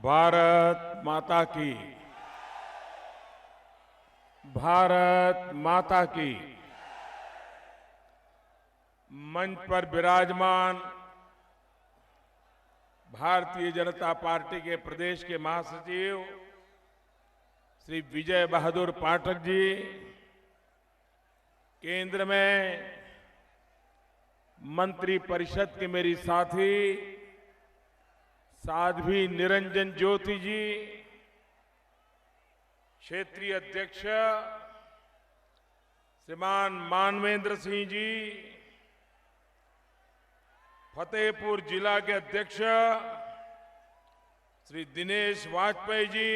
भारत माता की, भारत माता की। मंच पर विराजमान भारतीय जनता पार्टी के प्रदेश के महासचिव श्री विजय बहादुर पाठक जी, केंद्र में मंत्री परिषद के मेरी साथी साध्वी निरंजन ज्योति जी, क्षेत्रीय अध्यक्ष श्रीमान मानवेंद्र सिंह जी, फतेहपुर जिला के अध्यक्ष श्री दिनेश वाजपेयी जी,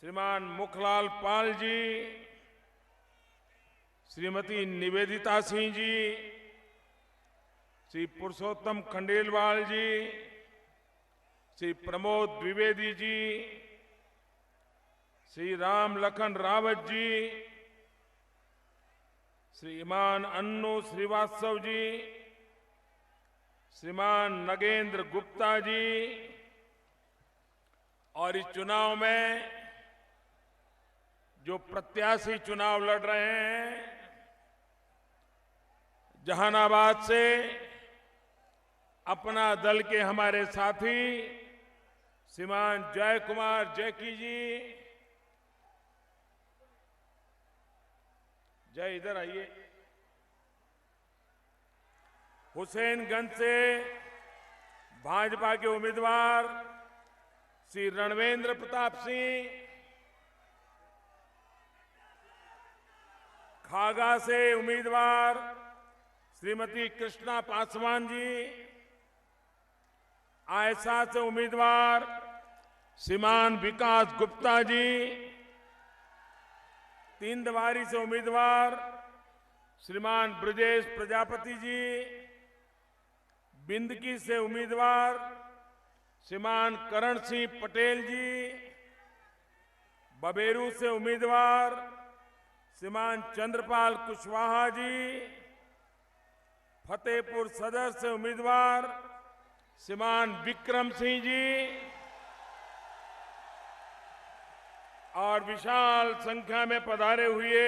श्रीमान मुखलाल पाल जी, श्रीमती निवेदिता सिंह जी, श्री पुरुषोत्तम खंडेलवाल जी, श्री प्रमोद द्विवेदी जी, श्री राम लखन रावत जी, श्रीमान अन्नू श्रीवास्तव जी, श्रीमान नगेंद्र गुप्ता जी, और इस चुनाव में जो प्रत्याशी चुनाव लड़ रहे हैं, जहानाबाद से अपना दल के हमारे साथी श्रीमान जय कुमार जैकी जी, जय इधर आइए। हुसैनगंज से भाजपा के उम्मीदवार श्री रणवेंद्र प्रताप सिंह, खागा से उम्मीदवार श्रीमती कृष्णा पासवान जी, आयसा से उम्मीदवार श्रीमान विकास गुप्ता जी, तीनदवारी से उम्मीदवार श्रीमान ब्रजेश प्रजापति जी, बिंदकी से उम्मीदवार श्रीमान करण सिंह पटेल जी, बबेरू से उम्मीदवार श्रीमान चंद्रपाल कुशवाहा जी, फतेहपुर सदर से उम्मीदवार श्रीमान विक्रम सिंह जी, और विशाल संख्या में पधारे हुए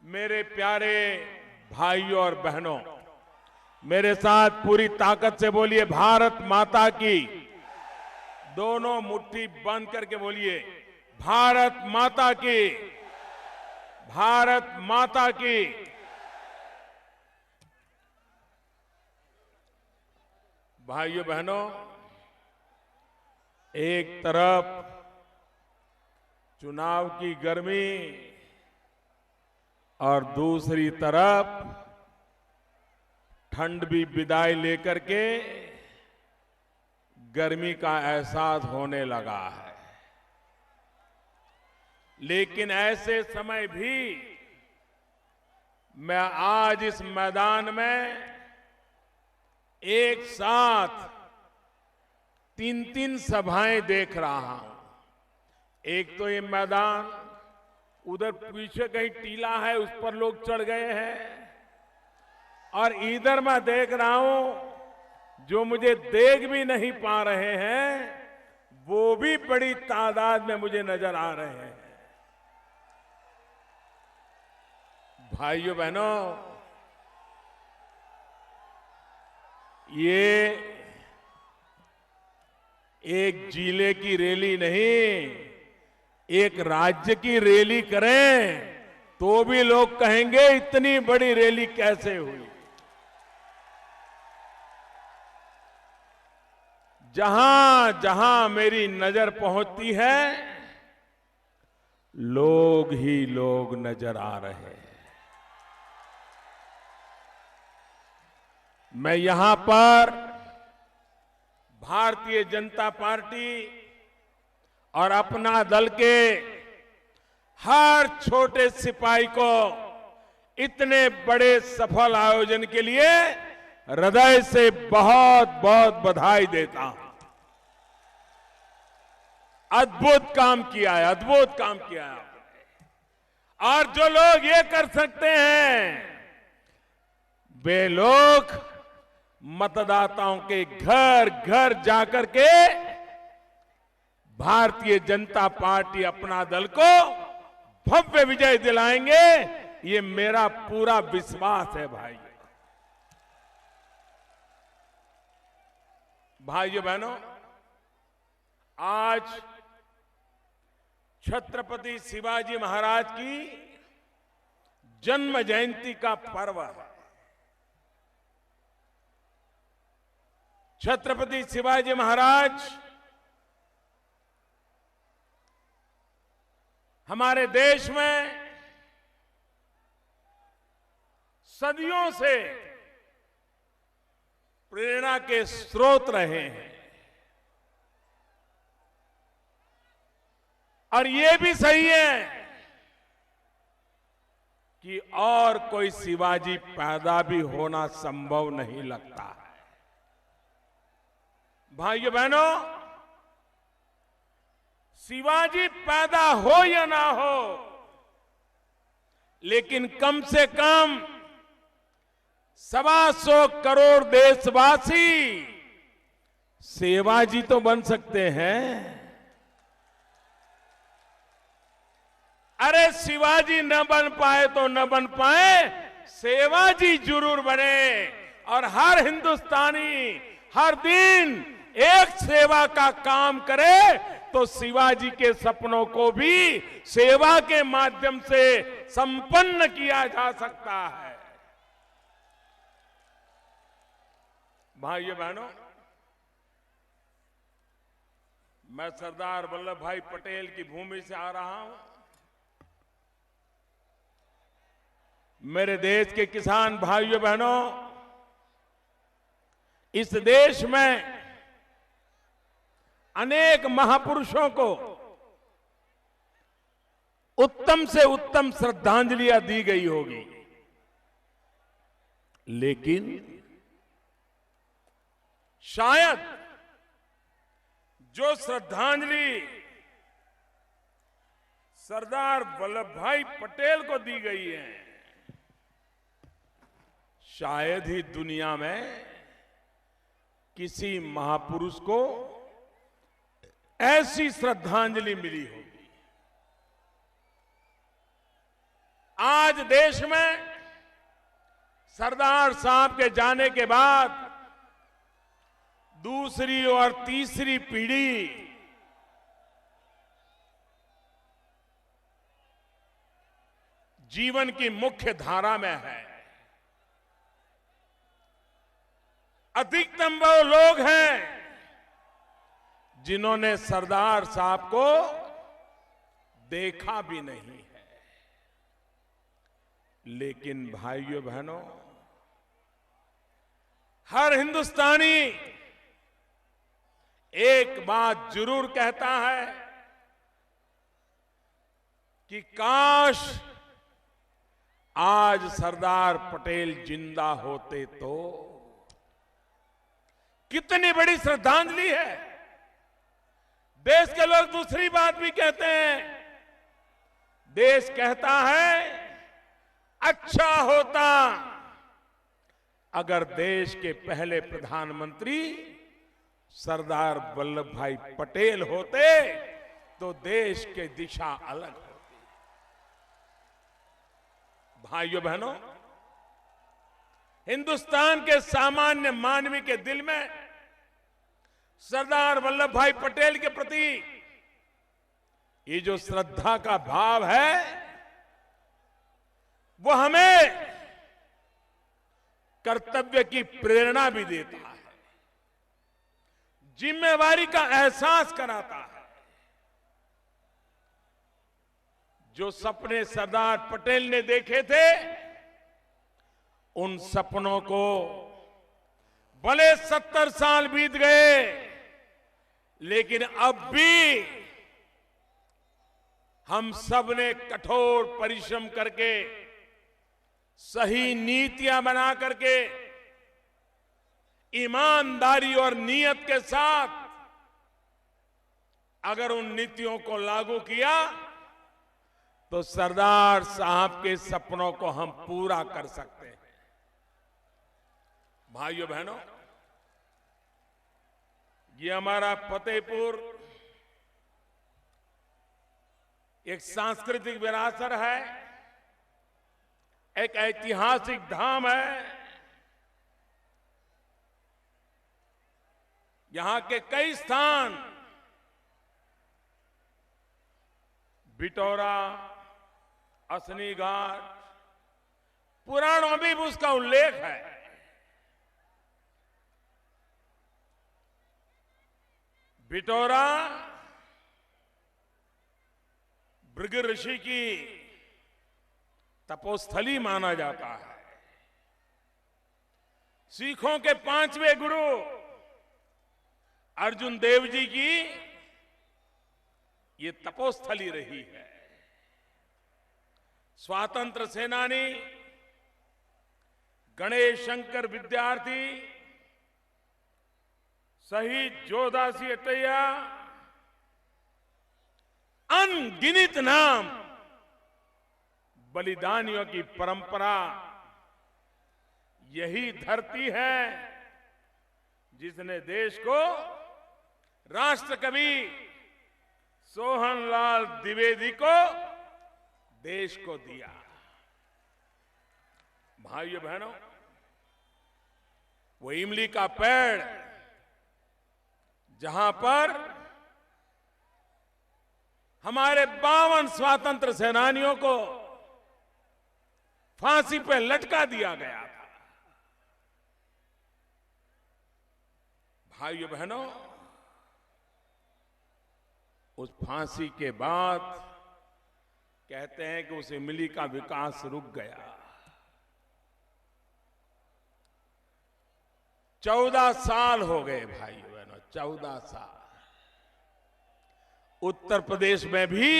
मेरे प्यारे भाइयों और बहनों, मेरे साथ पूरी ताकत से बोलिए भारत माता की। दोनों मुट्ठी बंद करके बोलिए भारत माता की, भारत माता की। भाइयों बहनों, एक तरफ चुनाव की गर्मी और दूसरी तरफ ठंड भी विदाई लेकर के गर्मी का एहसास होने लगा है। लेकिन ऐसे समय भी मैं आज इस मैदान में एक साथ तीन सभाएं देख रहा हूं। एक तो ये मैदान, उधर पीछे कहीं टीला है उस पर लोग चढ़ गए हैं, और इधर मैं देख रहा हूं जो मुझे देख भी नहीं पा रहे हैं वो भी बड़ी तादाद में मुझे नजर आ रहे हैं। भाइयों बहनों, ये एक जिले की रैली नहीं, एक राज्य की रैली करें तो भी लोग कहेंगे इतनी बड़ी रैली कैसे हुई। जहां जहां मेरी नजर पहुंचती है लोग ही लोग नजर आ रहे हैं। मैं यहां पर भारतीय जनता पार्टी और अपना दल के हर छोटे सिपाही को इतने बड़े सफल आयोजन के लिए हृदय से बहुत बहुत बधाई देता हूं। अद्भुत काम किया है, अद्भुत काम किया है। और जो लोग ये कर सकते हैं वे लोग मतदाताओं के घर घर जाकर के भारतीय जनता पार्टी अपना दल को भव्य विजय दिलाएंगे, ये मेरा पूरा विश्वास है। भाइयों बहनों, आज छत्रपति शिवाजी महाराज की जन्म जयंती का पर्व है। छत्रपति शिवाजी महाराज हमारे देश में सदियों से प्रेरणा के स्रोत रहे हैं। और ये भी सही है कि और कोई शिवाजी पैदा भी होना संभव नहीं लगता है। भाइयों बहनों, शिवाजी पैदा हो या ना हो, लेकिन कम से कम 125 करोड़ देशवासी सेवाजी तो बन सकते हैं। अरे शिवाजी न बन पाए तो न बन पाए, सेवाजी जरूर बने। और हर हिंदुस्तानी हर दिन एक सेवा का काम करे तो शिवाजी के सपनों को भी सेवा के माध्यम से संपन्न किया जा सकता है। भाइयों बहनों, मैं सरदार वल्लभ भाई पटेल की भूमि से आ रहा हूं। मेरे देश के किसान भाइयों बहनों, इस देश में अनेक महापुरुषों को उत्तम से उत्तम श्रद्धांजलियां दी गई होगी, लेकिन शायद जो श्रद्धांजलि सरदार वल्लभ भाई पटेल को दी गई है, शायद ही दुनिया में किसी महापुरुष को ऐसी श्रद्धांजलि मिली होगी। आज देश में सरदार साहब के जाने के बाद दूसरी और तीसरी पीढ़ी जीवन की मुख्य धारा में है। अधिकतम वो लोग हैं जिन्होंने सरदार साहब को देखा भी नहीं है। लेकिन भाइयों बहनों, हर हिंदुस्तानी एक बात जरूर कहता है कि काश आज सरदार पटेल जिंदा होते तो। कितनी बड़ी श्रद्धांजलि है। देश के लोग दूसरी बात भी कहते हैं। देश कहता है अच्छा होता अगर देश के पहले प्रधानमंत्री सरदार वल्लभ भाई पटेल होते तो देश की दिशा अलग होती। भाइयों बहनों, हिंदुस्तान के सामान्य मानवी के दिल में सरदार वल्लभ भाई पटेल के प्रति ये जो श्रद्धा का भाव है, वो हमें कर्तव्य की प्रेरणा भी देता है, जिम्मेवारी का एहसास कराता है। जो सपने सरदार पटेल ने देखे थे, उन सपनों को भले 70 साल बीत गए, लेकिन अब भी हम सब ने कठोर परिश्रम करके, सही नीतियां बना करके, ईमानदारी और नियत के साथ अगर उन नीतियों को लागू किया तो सरदार साहब के सपनों को हम पूरा कर सकते हैं। भाइयों बहनों, ये हमारा फतेहपुर एक सांस्कृतिक विरासत है, एक ऐतिहासिक धाम है। यहां के कई स्थान बिटौरा, असनी घाट, पुराणों में भी उसका उल्लेख है। बिटौरा भृगु ऋषि की तपोस्थली माना जाता है। सिखों के 5वें गुरु अर्जुन देव जी की ये तपोस्थली रही है। स्वातंत्र सेनानी गणेश शंकर विद्यार्थी, शहीद जोधा सिंह अटैया, अनगिनत नाम बलिदानियों की परंपरा, यही धरती है जिसने देश को राष्ट्र कवि सोहनलाल द्विवेदी को देश को दिया। भाइयों बहनों, वो इमली का पेड़ जहां पर हमारे 52 स्वतंत्र सेनानियों को फांसी पे लटका दिया गया था। भाइयों बहनों, उस फांसी के बाद कहते हैं कि उस इमली का विकास रुक गया। 14 साल हो गए भाइयों बहनों, 14 साल। उत्तर प्रदेश में भी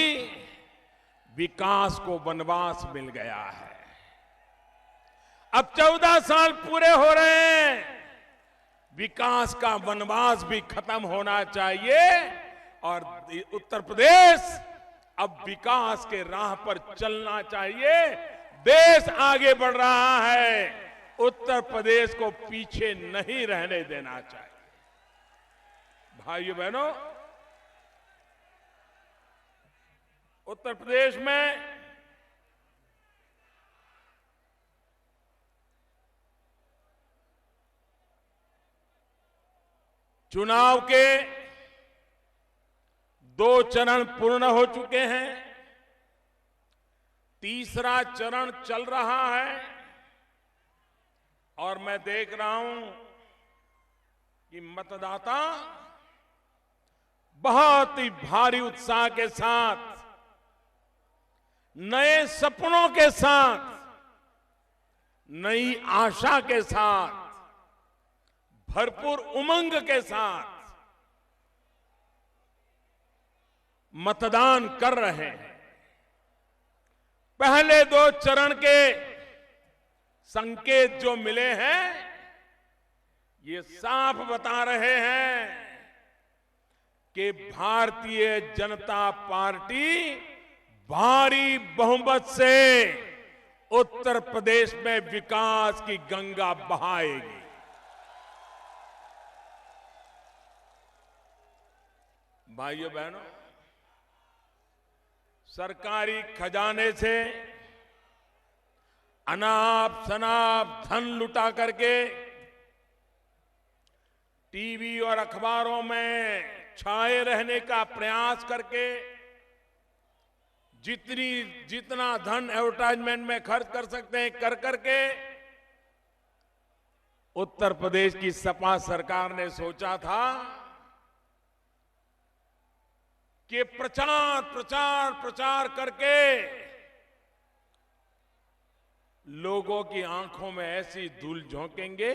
विकास को वनवास मिल गया है। अब 14 साल पूरे हो रहे हैं, विकास का वनवास भी खत्म होना चाहिए और उत्तर प्रदेश अब विकास के राह पर चलना चाहिए। देश आगे बढ़ रहा है, उत्तर प्रदेश को पीछे नहीं रहने देना चाहिए। भाइयों बहनों, उत्तर प्रदेश में चुनाव के 2 चरण पूर्ण हो चुके हैं, तीसरा चरण चल रहा है और मैं देख रहा हूं कि मतदाता बहुत ही भारी उत्साह के साथ, नए सपनों के साथ, नई आशा के साथ, भरपूर उमंग के साथ मतदान कर रहे हैं। पहले 2 चरण के संकेत जो मिले हैं, ये साफ बता रहे हैं कि भारतीय जनता पार्टी भारी बहुमत से उत्तर प्रदेश में विकास की गंगा बहाएगी। भाइयों बहनों, सरकारी खजाने से अनाप शनाप धन लुटा करके टीवी और अखबारों में छाए रहने का प्रयास करके जितना धन एडवर्टाइजमेंट में खर्च कर सकते हैं कर करके उत्तर प्रदेश की सपा सरकार ने सोचा था कि प्रचार करके लोगों की आंखों में ऐसी धूल झोंकेंगे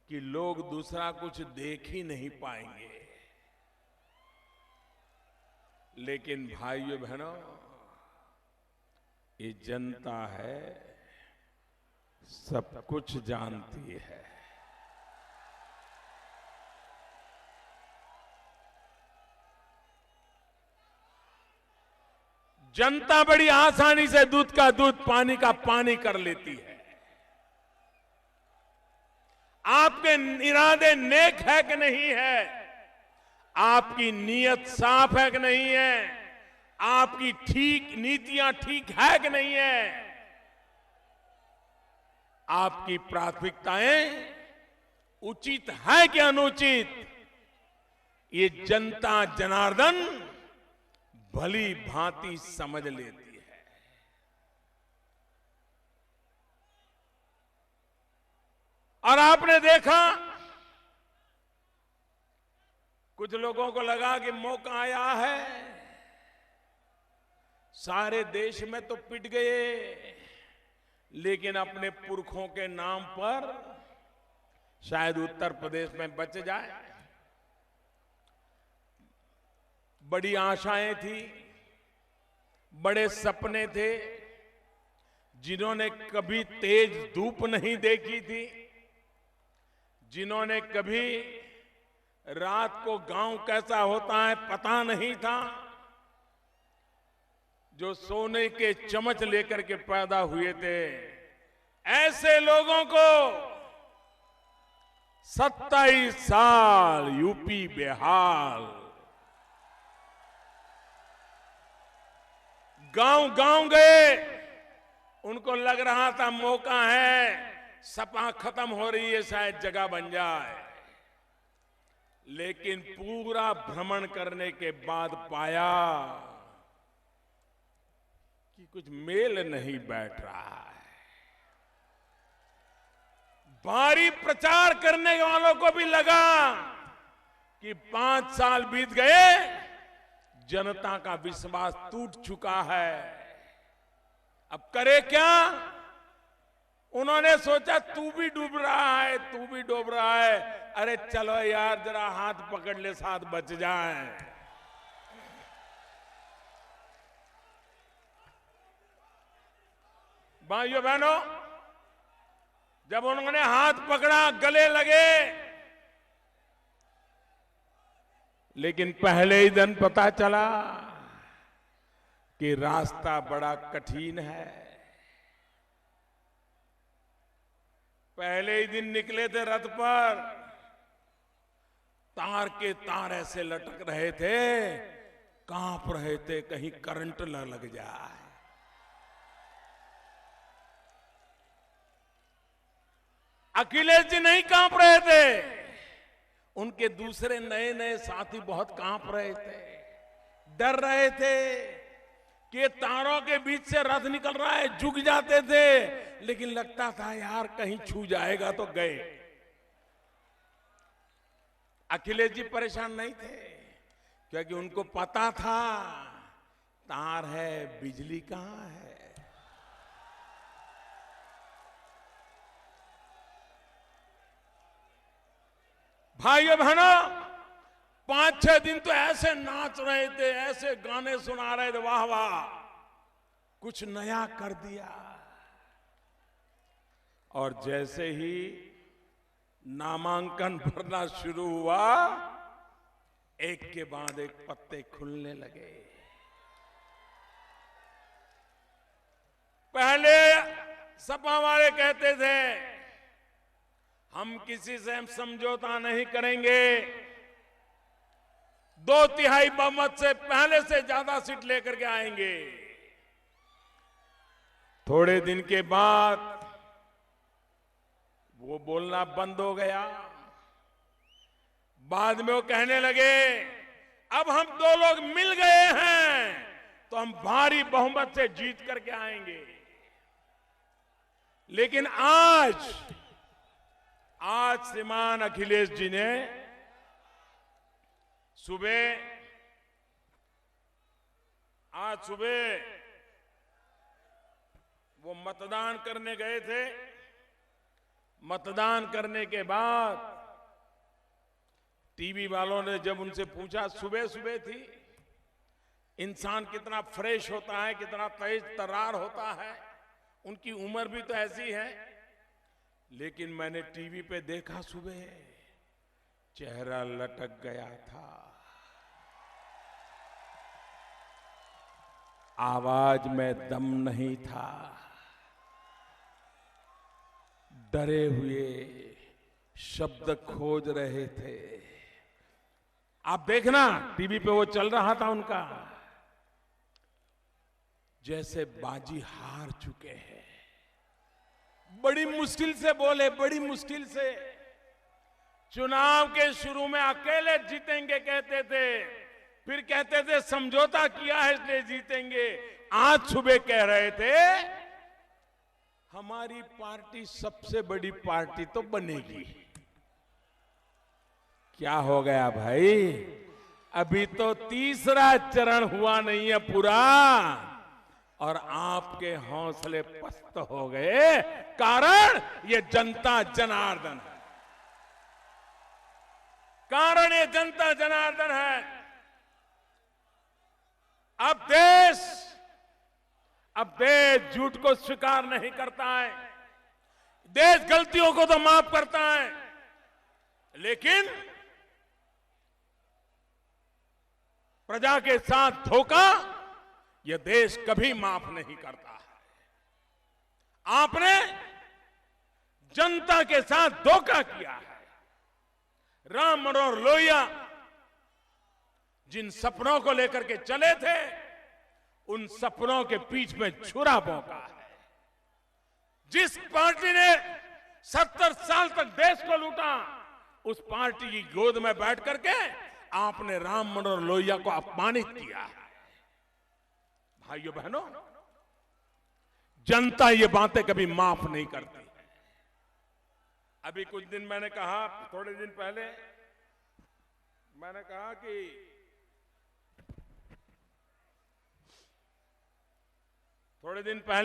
कि लोग दूसरा कुछ देख ही नहीं पाएंगे। लेकिन भाइयों बहनों, ये जनता है, सब कुछ जानती है। जनता बड़ी आसानी से दूध का दूध, पानी का पानी कर लेती है। आपके इरादे नेक है कि नहीं है, आपकी नीयत साफ है कि नहीं है, आपकी ठीक नीतियां ठीक है कि नहीं है, आपकी प्राथमिकताएं उचित है कि अनुचित, ये जनता जनार्दन भली भांति समझ लेती है। और आपने देखा कुछ लोगों को लगा कि मौका आया है, सारे देश में तो पिट गए, लेकिन अपने पुरखों के नाम पर शायद उत्तर प्रदेश में बच जाए। बड़ी आशाएं थी, बड़े सपने थे, जिन्होंने कभी तेज धूप नहीं देखी थी, जिन्होंने कभी रात को गांव कैसा होता है पता नहीं था, जो सोने के चम्मच लेकर के पैदा हुए थे, ऐसे लोगों को 27 साल यूपी बेहाल, गांव गांव गए, उनको लग रहा था मौका है, सपा खत्म हो रही है, शायद जगह बन जाए, लेकिन पूरा भ्रमण करने के बाद पाया कि कुछ मेल नहीं बैठ रहा है। भारी प्रचार करने वालों को भी लगा कि 5 साल बीत गए, जनता का विश्वास टूट चुका है, अब करे क्या। उन्होंने सोचा तू भी डूब रहा है, तू भी डूब रहा है, अरे चलो यार जरा हाथ पकड़ ले, साथ बच जाए। भाइयों बहनों, जब उन्होंने हाथ पकड़ा, गले लगे, लेकिन पहले ही दिन पता चला कि रास्ता बड़ा कठिन है। पहले ही दिन निकले थे रथ पर, तार के तार ऐसे लटक रहे थे, कांप रहे थे, कहीं करंट न लग जाए। अखिलेश जी नहीं कांप रहे थे, उनके दूसरे नए नए साथी बहुत कांप रहे थे, डर रहे थे कि तारों के बीच से रथ निकल रहा है, झुक जाते थे, लेकिन लगता था यार कहीं छू जाएगा तो गए। अखिलेश जी परेशान नहीं थे, क्योंकि उनको पता था तार है, बिजली कहां है। भाइयों बहनों, 5-6 दिन तो ऐसे नाच रहे थे, ऐसे गाने सुना रहे थे, वाह वाह, कुछ नया कर दिया। और जैसे ही नामांकन भरना शुरू हुआ, एक के बाद एक पत्ते खुलने लगे। पहले सपा वाले कहते थे हम किसी से हम समझौता नहीं करेंगे, 2/3 बहुमत से पहले से ज्यादा सीट लेकर के आएंगे। थोड़े दिन के बाद वो बोलना बंद हो गया। बाद में वो कहने लगे अब हम 2 लोग मिल गए हैं तो हम भारी बहुमत से जीत करके आएंगे। लेकिन आज श्रीमान अखिलेश जी ने आज सुबह वो मतदान करने गए थे। मतदान करने के बाद टीवी वालों ने जब उनसे पूछा, सुबह सुबह थी, इंसान कितना फ्रेश होता है, कितना तेज तर्रार होता है, उनकी उम्र भी तो ऐसी है, लेकिन मैंने टीवी पे देखा सुबह चेहरा लटक गया था, आवाज में दम नहीं था, डरे हुए, शब्द खोज रहे थे। आप देखना टीवी पे वो चल रहा था उनका, जैसे बाजी हार चुके हैं। बड़ी मुश्किल से बोले, बड़ी मुश्किल से। चुनाव के शुरू में अकेले जीतेंगे कहते थे, फिर कहते थे समझौता किया है इसलिए जीतेंगे। आज सुबह कह रहे थे हमारी पार्टी सबसे बड़ी पार्टी तो बनेगी। क्या हो गया भाई? अभी तो तीसरा चरण हुआ नहीं है पूरा और आपके हौसले पस्त हो गए। कारण ये जनता जनार्दन है, कारण ये जनता जनार्दन है। अब देश झूठ को स्वीकार नहीं करता है, देश गलतियों को तो माफ करता है, लेकिन प्रजा के साथ धोखा यह देश कभी माफ नहीं करता है। आपने जनता के साथ धोखा किया है। राम मनोहर लोहिया जिन सपनों को लेकर के चले थे, उन सपनों के पीछ में छुरा भोंका है। जिस पार्टी ने 70 साल तक देश को लूटा, उस पार्टी की गोद में बैठ करके आपने राम मनोहर लोहिया को अपमानित किया है। भाइयों बहनों, जनता ये बातें कभी माफ नहीं करती है। अभी कुछ दिन मैंने कहा, थोड़े दिन पहले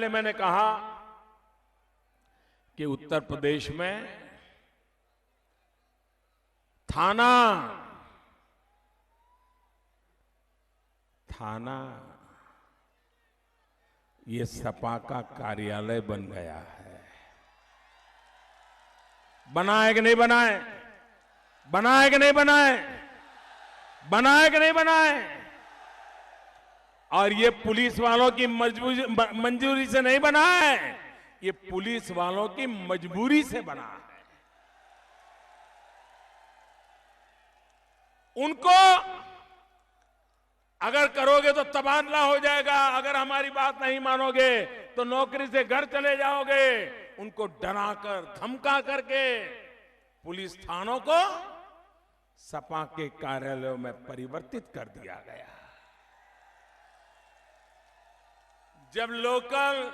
मैंने कहा कि उत्तर प्रदेश में थाना ये सपा का कार्यालय बन गया है। बनाए कि नहीं बनाए? बनाए कि नहीं बनाए? बनाए कि नहीं बनाए? और ये पुलिस वालों की मंजूरी से नहीं बना है, ये पुलिस वालों की मजबूरी से बना है। उनको अगर करोगे तो तबादला हो जाएगा, अगर हमारी बात नहीं मानोगे तो नौकरी से घर चले जाओगे। उनको डराकर धमका करके पुलिस थानों को सपा के कार्यालयों में परिवर्तित कर दिया गया। जब लोकल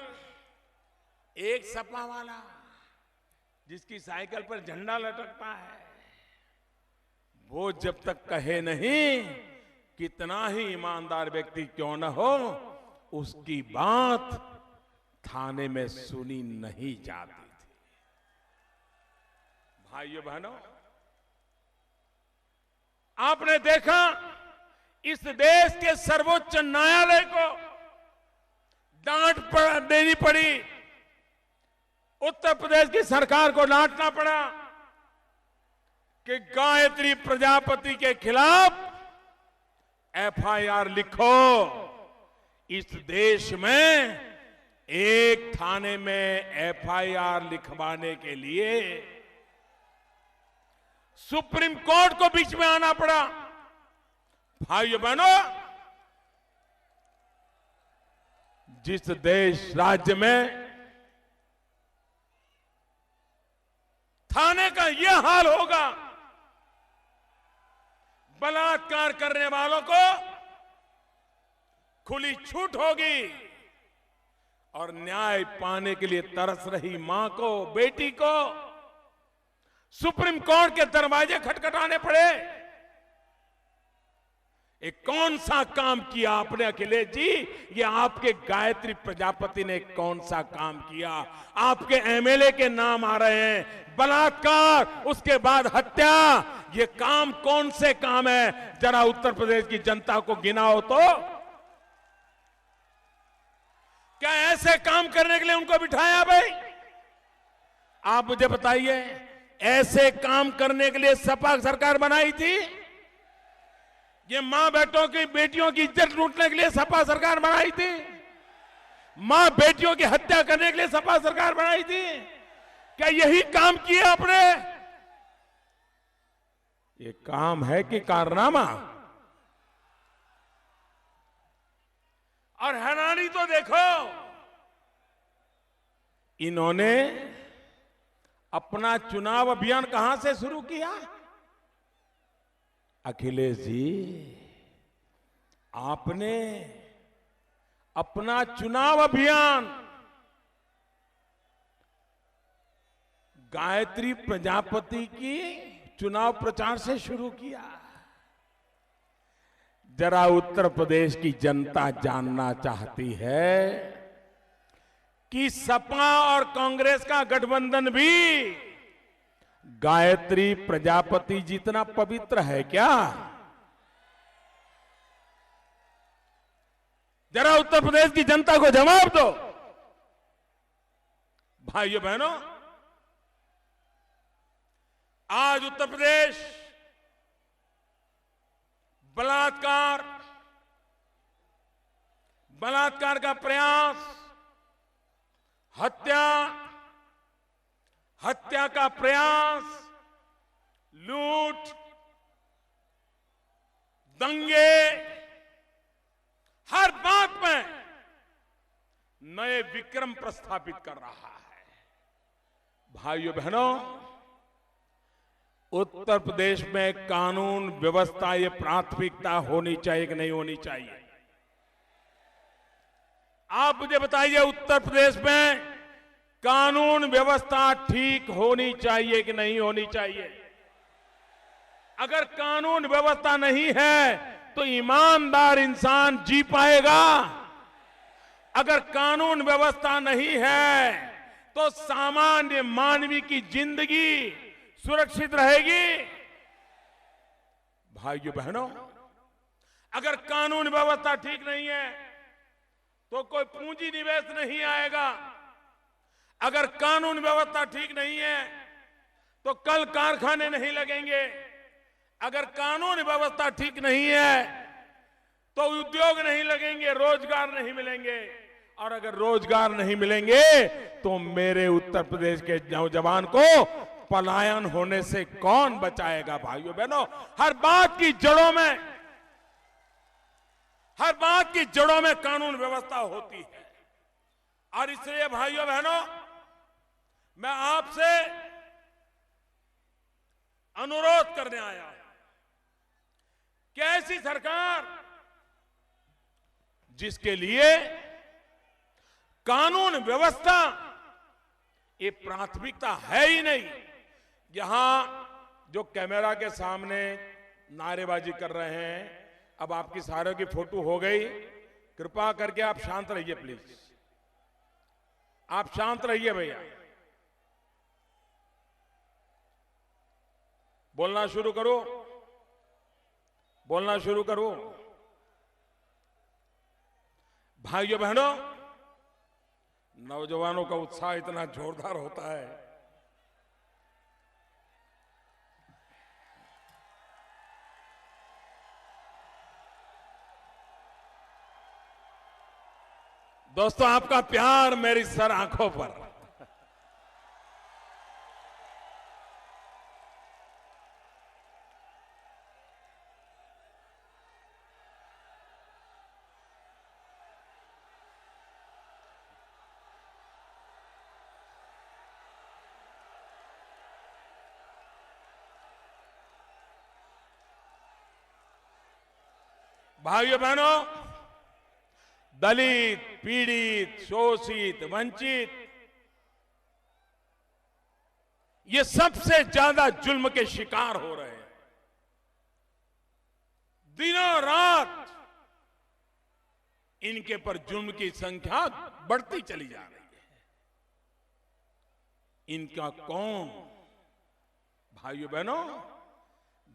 एक सपा वाला जिसकी साइकिल पर झंडा लटकता है, वो जब तक कहे नहीं, कितना ही ईमानदार व्यक्ति क्यों न हो, उसकी बात थाने में सुनी नहीं जाती थी। भाइयों बहनों, आपने देखा इस देश के सर्वोच्च न्यायालय को डांट देनी पड़ी, उत्तर प्रदेश की सरकार को डांटना पड़ा कि गायत्री प्रजापति के खिलाफ एफआईआर लिखो। इस देश में एक थाने में एफआईआर लिखवाने के लिए सुप्रीम कोर्ट को बीच में आना पड़ा। भाइयों बहनों, जिस देश राज्य में थाने का यह हाल होगा, बलात्कार करने वालों को खुली छूट होगी और न्याय पाने के लिए तरस रही मां को, बेटी को सुप्रीम कोर्ट के दरवाजे खटखटाने पड़े। ये कौन सा काम किया आपने अखिलेश जी? ये आपके गायत्री प्रजापति ने कौन सा काम किया? आपके एमएलए के नाम आ रहे हैं, बलात्कार, उसके बाद हत्या। ये काम कौन से काम है? जरा उत्तर प्रदेश की जनता को गिनाओ तो। क्या ऐसे काम करने के लिए उनको बिठाया भाई? आप मुझे बताइए, ऐसे काम करने के लिए सपा सरकार बनाई थी? ये मां बेटियों की इज्जत लूटने के लिए सपा सरकार बनाई थी? मां बेटियों की हत्या करने के लिए सपा सरकार बनाई थी? क्या यही काम किए आपने? ये काम है कि कारनामा? और हैरानी तो देखो, इन्होंने अपना चुनाव अभियान कहां से शुरू किया? अखिलेश जी, आपने अपना चुनाव अभियान गायत्री प्रजापति की चुनाव प्रचार से शुरू किया। जरा उत्तर प्रदेश की जनता जानना चाहती है कि सपा और कांग्रेस का गठबंधन भी गायत्री प्रजापति जितना पवित्र है क्या? जरा उत्तर प्रदेश की जनता को जवाब दो। भाइयों बहनों, आज उत्तर प्रदेश बलात्कार का प्रयास, हत्या का प्रयास, लूट, दंगे, हर बात में नए विक्रम प्रस्थापित कर रहा है। भाइयों बहनों, उत्तर प्रदेश में कानून व्यवस्था ये प्राथमिकता होनी चाहिए कि नहीं होनी चाहिए? आप मुझे बताइए, उत्तर प्रदेश में कानून व्यवस्था ठीक होनी चाहिए कि नहीं होनी चाहिए? अगर कानून व्यवस्था नहीं है तो ईमानदार इंसान जी पाएगा? अगर कानून व्यवस्था नहीं है तो सामान्य मानवी की जिंदगी सुरक्षित रहेगी? भाइयों बहनों, अगर कानून व्यवस्था ठीक नहीं है तो कोई पूंजी निवेश नहीं आएगा। अगर कानून व्यवस्था ठीक नहीं है तो कल कारखाने नहीं लगेंगे। अगर कानून व्यवस्था ठीक नहीं है तो उद्योग नहीं लगेंगे, रोजगार नहीं मिलेंगे। और अगर रोजगार नहीं मिलेंगे तो मेरे उत्तर प्रदेश के नौजवान को पलायन होने से कौन बचाएगा? भाइयों बहनों, हर बात की जड़ों में कानून व्यवस्था होती है। और इसलिए भाइयों बहनों, मैं आपसे अनुरोध करने आया हूं कि ऐसी सरकार जिसके लिए कानून व्यवस्था ये प्राथमिकता है ही नहीं। यहां जो कैमरा के सामने नारेबाजी कर रहे हैं, अब आपकी सारों की फोटो हो गई, कृपा करके आप शांत रहिए प्लीज। आप शांत रहिए भैया। बोलना शुरू करो, बोलना शुरू करो। भाइयों बहनों, नौजवानों का उत्साह इतना जोरदार होता है। दोस्तों, आपका प्यार मेरी सर आंखों पर। भाइयों बहनों, दलित, पीड़ित, शोषित, वंचित, ये सबसे ज्यादा जुल्म के शिकार हो रहे हैं। दिनों रात इनके पर जुल्म की संख्या बढ़ती चली जा रही है। इनका कौन? भाइयों बहनों,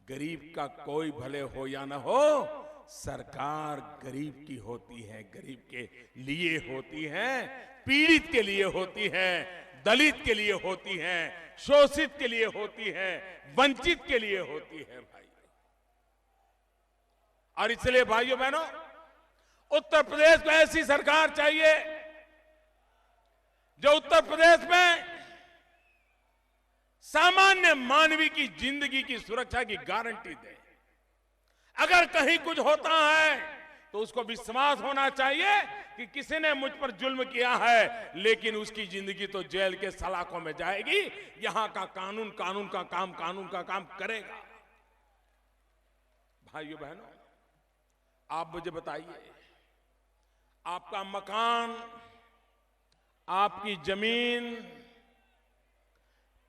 गरीब का कोई भले हो या ना हो, सरकार गरीब की होती है, गरीब के लिए होती है, पीड़ित के लिए होती है, दलित के लिए होती है, शोषित के लिए होती है, वंचित के लिए होती है भाई। और इसलिए भाइयों बहनों, उत्तर प्रदेश को ऐसी सरकार चाहिए जो उत्तर प्रदेश में सामान्य मानवी की जिंदगी की सुरक्षा की गारंटी दे। अगर कहीं कुछ होता है तो उसको विश्वास होना चाहिए कि किसी ने मुझ पर जुल्म किया है, लेकिन उसकी जिंदगी तो जेल के सलाखों में जाएगी। यहां का कानून कानून का काम करेगा। भाइयों बहनों, आप मुझे बताइए, आपका मकान, आपकी जमीन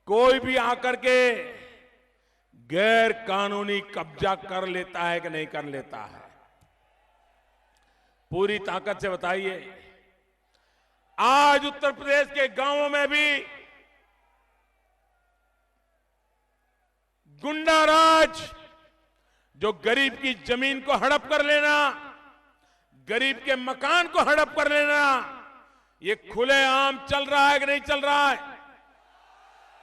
कोई भी आकर के गैर कानूनी कब्जा कर लेता है कि नहीं कर लेता है? पूरी ताकत से बताइए। आज उत्तर प्रदेश के गांवों में भी गुंडा राज, जो गरीब की जमीन को हड़प कर लेना, गरीब के मकान को हड़प कर लेना, ये खुलेआम चल रहा है कि नहीं चल रहा है?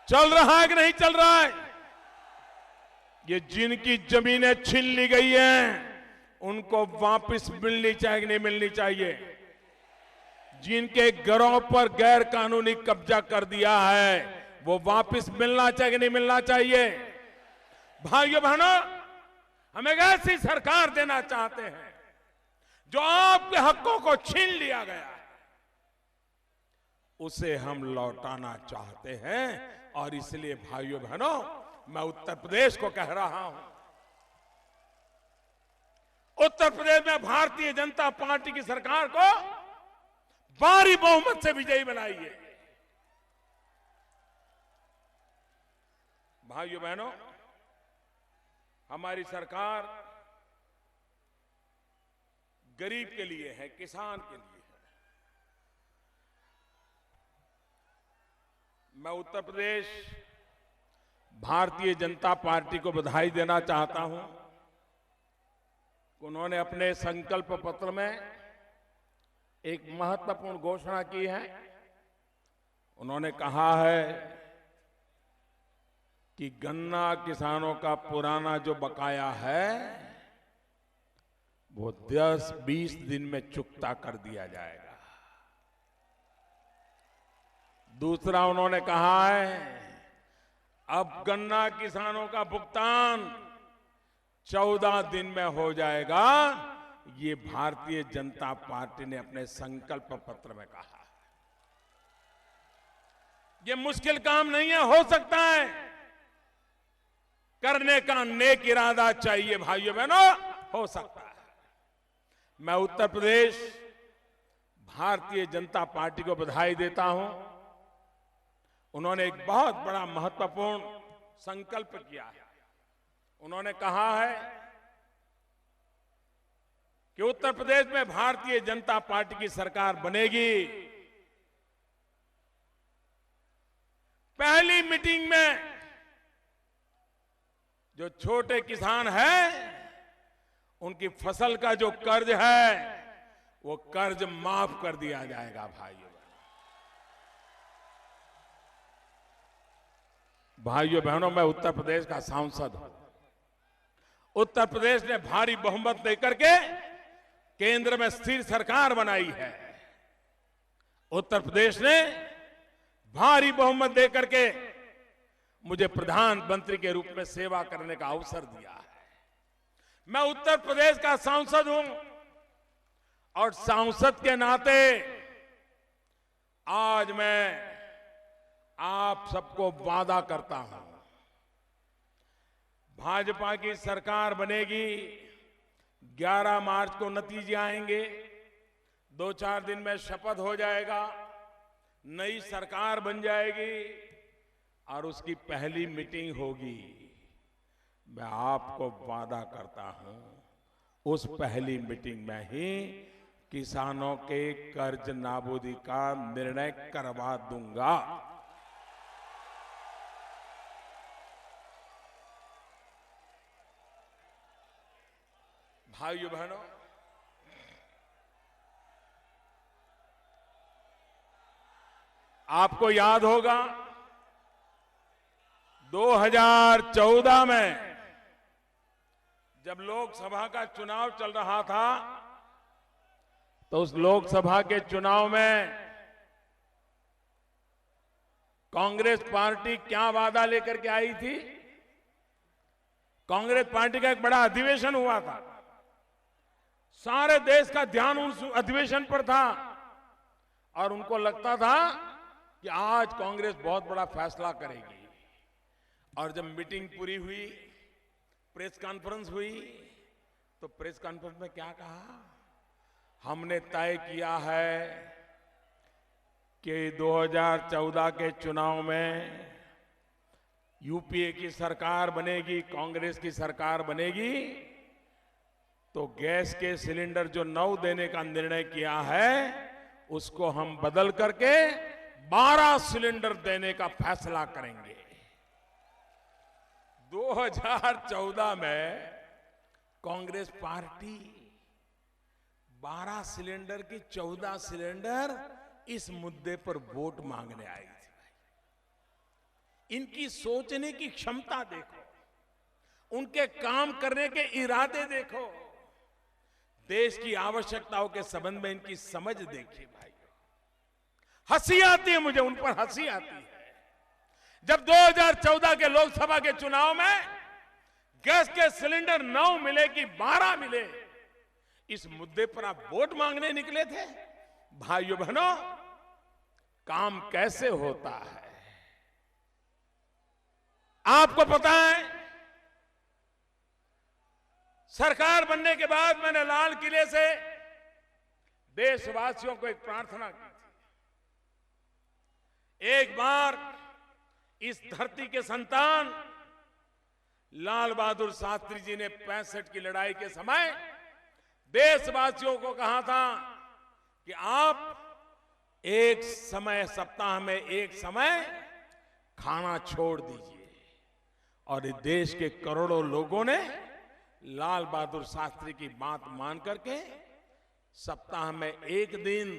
चल रहा है कि नहीं चल रहा है? ये जिनकी जमीनें छीन ली गई हैं, उनको वापस मिलनी चाहिए कि नहीं मिलनी चाहिए? जिनके घरों पर गैर कानूनी कब्जा कर दिया है, वो वापस मिलना चाहिए कि नहीं मिलना चाहिए? भाइयों बहनों, हम एक ऐसी सरकार देना चाहते हैं जो आपके हकों को छीन लिया गया है, उसे हम लौटाना चाहते हैं। और इसलिए भाइयों बहनों, मैं उत्तर प्रदेश को कह रहा हूं, उत्तर प्रदेश में भारतीय जनता पार्टी की सरकार को भारी बहुमत से विजयी बनाइए। भाइयों बहनों, हमारी सरकार गरीब के लिए है, किसान के लिए है। मैं उत्तर प्रदेश भारतीय जनता पार्टी को बधाई देना चाहता हूं। उन्होंने अपने संकल्प पत्र में एक महत्वपूर्ण घोषणा की है। उन्होंने कहा है कि गन्ना किसानों का पुराना जो बकाया है, वो 10-20 दिन में चुकता कर दिया जाएगा। दूसरा, उन्होंने कहा है अब गन्ना किसानों का भुगतान 14 दिन में हो जाएगा। ये भारतीय जनता पार्टी ने अपने संकल्प पत्र में कहा। ये मुश्किल काम नहीं है, हो सकता है, करने का नेक इरादा चाहिए। भाइयों बहनों, हो सकता है। मैं उत्तर प्रदेश भारतीय जनता पार्टी को बधाई देता हूं। उन्होंने एक बहुत बड़ा महत्वपूर्ण संकल्प किया है। उन्होंने कहा है कि उत्तर प्रदेश में भारतीय जनता पार्टी की सरकार बनेगी। पहली मीटिंग में जो छोटे किसान हैं, उनकी फसल का जो कर्ज है, वो कर्ज माफ कर दिया जाएगा। भाइयों बहनों, मैं उत्तर प्रदेश का सांसद हूं। उत्तर प्रदेश ने भारी बहुमत देकर के केंद्र में स्थिर सरकार बनाई है। उत्तर प्रदेश ने भारी बहुमत देकर के मुझे प्रधानमंत्री के रूप में सेवा करने का अवसर दिया है। मैं उत्तर प्रदेश का सांसद हूं और सांसद के नाते आज मैं आप सबको वादा करता हूं, भाजपा की सरकार बनेगी। 11 मार्च को नतीजे आएंगे, 2-4 दिन में शपथ हो जाएगा, नई सरकार बन जाएगी और उसकी पहली मीटिंग होगी। मैं आपको वादा करता हूं, उस पहली मीटिंग में ही किसानों के कर्ज नाबूदी का निर्णय करवा दूंगा। भाइयों बहनों, आपको याद होगा 2014 में जब लोकसभा का चुनाव चल रहा था, तो उस लोकसभा के चुनाव में कांग्रेस पार्टी क्या वादा लेकर के आई थी? कांग्रेस पार्टी का एक बड़ा अधिवेशन हुआ था, सारे देश का ध्यान उस अधिवेशन पर था और उनको लगता था कि आज कांग्रेस बहुत बड़ा फैसला करेगी। और जब मीटिंग पूरी हुई, प्रेस कॉन्फ्रेंस हुई, तो प्रेस कॉन्फ्रेंस में क्या कहा? हमने तय किया है कि 2014 के चुनाव में यूपीए की सरकार बनेगी, कांग्रेस की सरकार बनेगी, तो गैस के सिलेंडर जो 9 देने का निर्णय किया है उसको हम बदल करके 12 सिलेंडर देने का फैसला करेंगे। 2014 में कांग्रेस पार्टी 12 सिलेंडर की 14 सिलेंडर इस मुद्दे पर वोट मांगने आई थी। इनकी सोचने की क्षमता देखो, उनके काम करने के इरादे देखो, देश की आवश्यकताओं के संबंध में इनकी समझ देखिए भाई। हंसी आती है मुझे, उन पर हंसी आती है। जब 2014 के लोकसभा के चुनाव में गैस के सिलेंडर 9 मिले कि 12 मिले, इस मुद्दे पर आप वोट मांगने निकले थे। भाइयों बहनों, काम कैसे होता है आपको पता है। सरकार बनने के बाद मैंने लाल किले से देशवासियों को एक प्रार्थना की थी। एक बार इस धरती के संतान लाल बहादुर शास्त्री जी ने 65 की लड़ाई के समय देशवासियों को कहा था कि आप एक समय, सप्ताह में एक समय खाना छोड़ दीजिए। और इस देश के करोड़ों लोगों ने लाल बहादुर शास्त्री की बात मान करके सप्ताह में एक दिन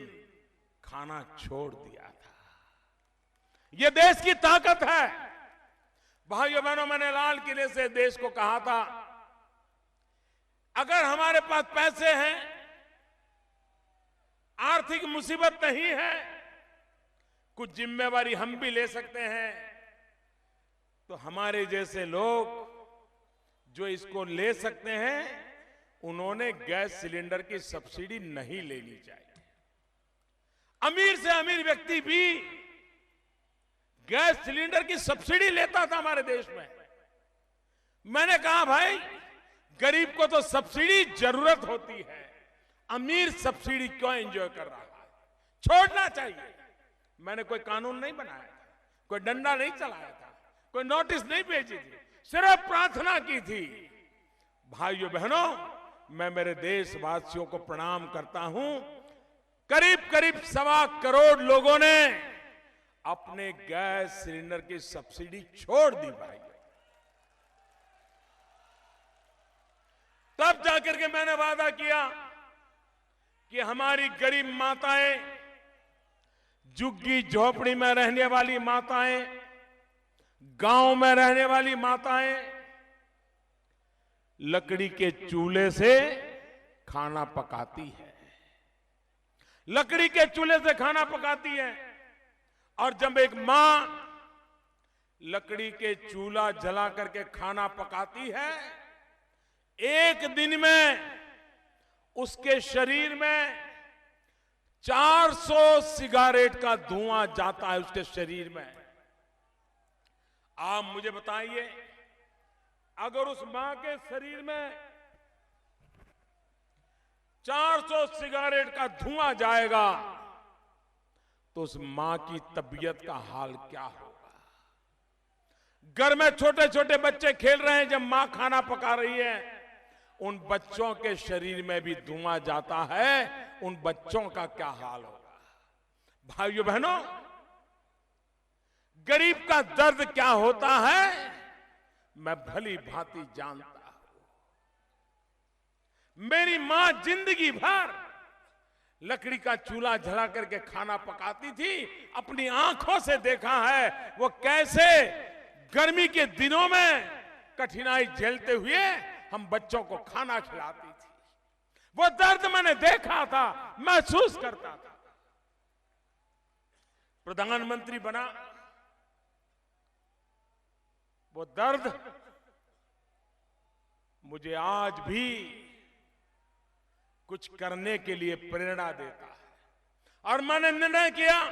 खाना छोड़ दिया था। यह देश की ताकत है। भाइयों बहनों, मैंने लाल किले से देश को कहा था, अगर हमारे पास पैसे हैं, आर्थिक मुसीबत नहीं है, कुछ जिम्मेवारी हम भी ले सकते हैं, तो हमारे जैसे लोग जो इसको ले सकते हैं, उन्होंने गैस सिलेंडर की सब्सिडी नहीं लेनी चाहिए। अमीर से अमीर व्यक्ति भी गैस सिलेंडर की सब्सिडी लेता था हमारे देश में। मैंने कहा भाई, गरीब को तो सब्सिडी जरूरत होती है, अमीर सब्सिडी क्यों एंजॉय कर रहा है? छोड़ना चाहिए। मैंने कोई कानून नहीं बनाया था, कोई डंडा नहीं चलाया था, कोई नोटिस नहीं भेजी थी, सिर्फ प्रार्थना की थी। भाइयों बहनों, मैं मेरे देशवासियों को प्रणाम करता हूं। करीब करीब 1.25 करोड़ लोगों ने अपने गैस सिलेंडर की सब्सिडी छोड़ दी भाई। तब जाकर के मैंने वादा किया कि हमारी गरीब माताएं, झुग्गी झोपड़ी में रहने वाली माताएं, गांव में रहने वाली माताएं लकड़ी के चूल्हे से खाना पकाती है, लकड़ी के चूल्हे से खाना पकाती है। और जब एक मां लकड़ी के चूल्हा जला करके खाना पकाती है, एक दिन में उसके शरीर में 400 सिगारेट का धुआं जाता है उसके शरीर में। आप मुझे बताइए, अगर उस मां के शरीर में 400 सिगारेट का धुआं जाएगा तो उस मां की तबीयत का हाल क्या होगा? घर में छोटे छोटे बच्चे खेल रहे हैं, जब मां खाना पका रही है, उन बच्चों के शरीर में भी धुआं जाता है, उन बच्चों का क्या हाल होगा? भाइयों बहनों, गरीब का दर्द क्या होता है मैं भली भांति जानता हूं। मेरी मां जिंदगी भर लकड़ी का चूल्हा जला करके खाना पकाती थी, अपनी आंखों से देखा है वो कैसे गर्मी के दिनों में कठिनाई झेलते हुए हम बच्चों को खाना खिलाती थी। वो दर्द मैंने देखा था, महसूस करता था। प्रधानमंत्री बना वो दर्द मुझे आज भी कुछ करने के लिए प्रेरणा देता है। और मैंने निर्णय किया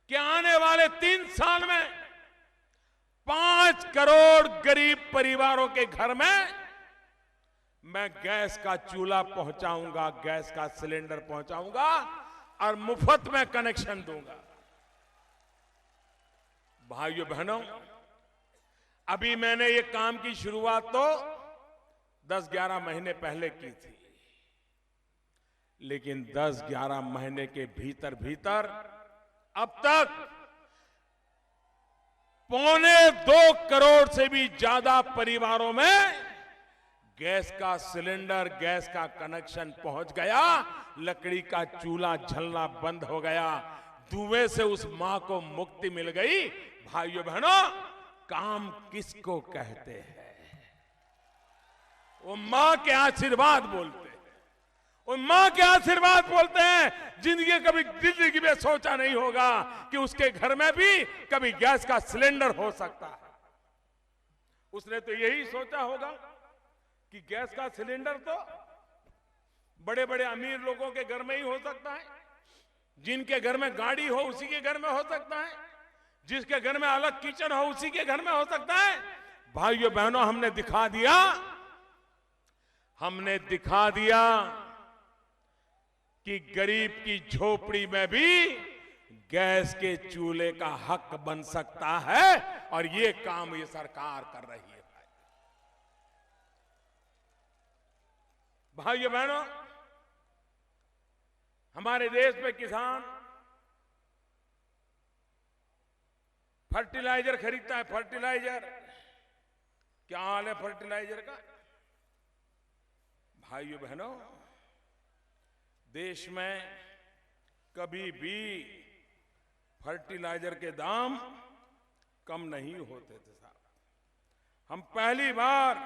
कि आने वाले 3 साल में 5 करोड़ गरीब परिवारों के घर में मैं गैस का चूल्हा पहुंचाऊंगा, गैस का सिलेंडर पहुंचाऊंगा और मुफ्त में कनेक्शन दूंगा। भाइयों बहनों, अभी मैंने ये काम की शुरुआत तो 10-11 महीने पहले की थी, लेकिन 10-11 महीने के भीतर भीतर अब तक 1.25 करोड़ से भी ज्यादा परिवारों में गैस का सिलेंडर, गैस का कनेक्शन पहुंच गया, लकड़ी का चूल्हा जलना बंद हो गया, धुएं से उस मां को मुक्ति मिल गई। भाइयों बहनों, काम किसको कहते हैं? वो मां के आशीर्वाद बोलते हैं, वो मां के आशीर्वाद बोलते हैं। जिंदगी में सोचा नहीं होगा कि उसके घर में भी कभी गैस का सिलेंडर हो सकता है। उसने तो यही सोचा होगा कि गैस का सिलेंडर तो बड़े बड़े अमीर लोगों के घर में ही हो सकता है, जिनके घर में गाड़ी हो उसी के घर में हो सकता है, जिसके घर में अलग किचन हो उसी के घर में हो सकता है। भाइयों बहनों, हमने दिखा दिया कि गरीब की झोपड़ी में भी गैस के चूल्हे का हक बन सकता है, और ये काम ये सरकार कर रही है। भाइयों बहनों, हमारे देश में किसान फर्टिलाइजर खरीदता है। फर्टिलाइजर, क्या हाल है फर्टिलाइजर का? भाइयों बहनों, देश में कभी भी फर्टिलाइजर के दाम कम नहीं होते थे साहब। हम पहली बार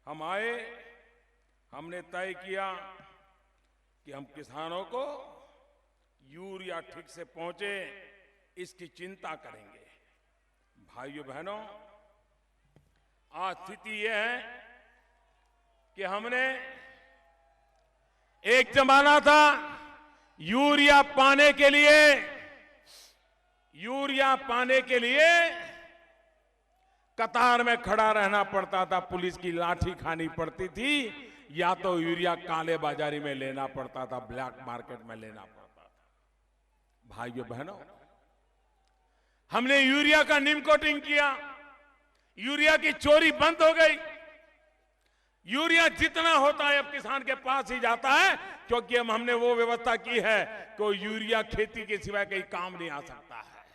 हम आए, हमने तय किया कि हम किसानों को यूरिया ठीक से पहुंचे, इसकी चिंता करेंगे। भाइयों बहनों, आज स्थिति यह है कि हमने, एक जमाना था यूरिया पाने के लिए कतार में खड़ा रहना पड़ता था, पुलिस की लाठी खानी पड़ती थी, या तो यूरिया काले बाजारी में लेना पड़ता था, ब्लैक मार्केट में लेना पड़ता था। भाइयों बहनों, हमने यूरिया का नीम कोटिंग किया, यूरिया की चोरी बंद हो गई। यूरिया जितना होता है अब किसान के पास ही जाता है, क्योंकि अब हमने वो व्यवस्था की है कि यूरिया खेती के सिवाय कहीं काम नहीं आ सकता है।